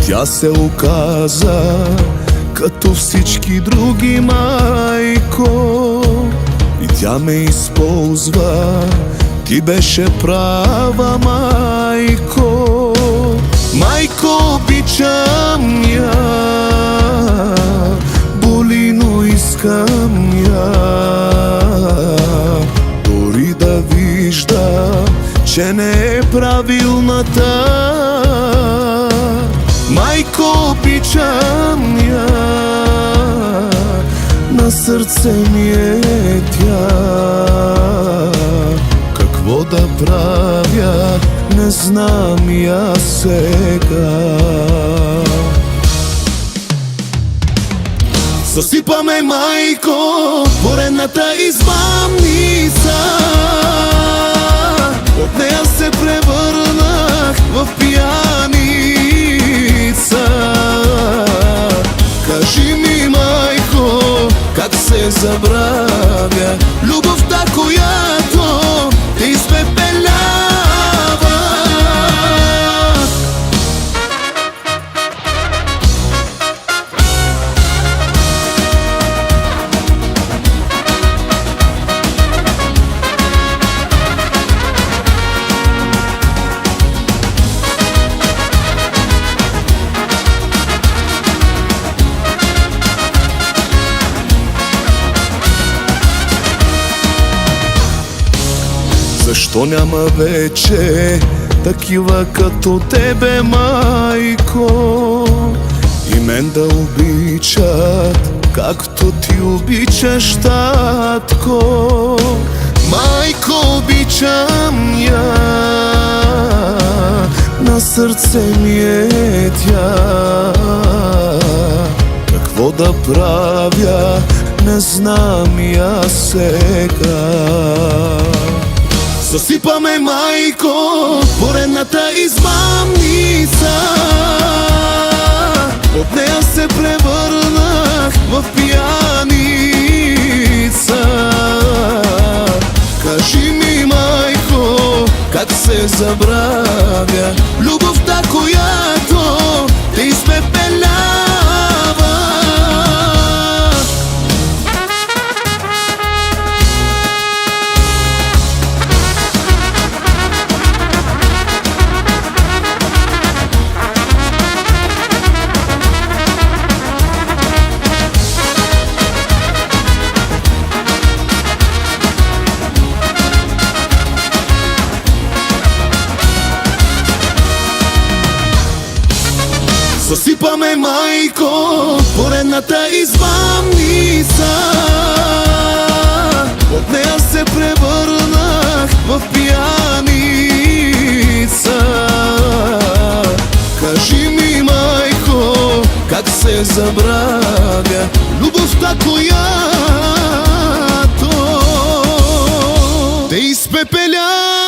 Тя се оказа като всички други, майко, и тя ме използва. Ти беше права, майко. Майко, обичам я, боли, но искам я. Дори да виждам, че не е правилната. Майко, обичам я, на сърце ми е тя. Какво да правя, не знам и аз сега. Съсипаме, майко, поредната измамница. От нея се превърнах в пияница. Кажи ми, майко, как се забравя любовта, която те изпепелява. Защо няма вече такива като тебе, майко, и мен да обичат, както ти обичаш, татко? Майко, обичам я, на сърце ми е тя. Какво да правя, не знам и аз сега. Съсипаме, майко, поредната измамница. От нея се превърнах в пияница. Кажи ми, майко, как се забравя любовта, която те изпепелява. Съсипаме, майко, поредната измамница. От нея се превърнах в пияница. Кажи ми, майко, как се забравя любовта, която те изпепеля.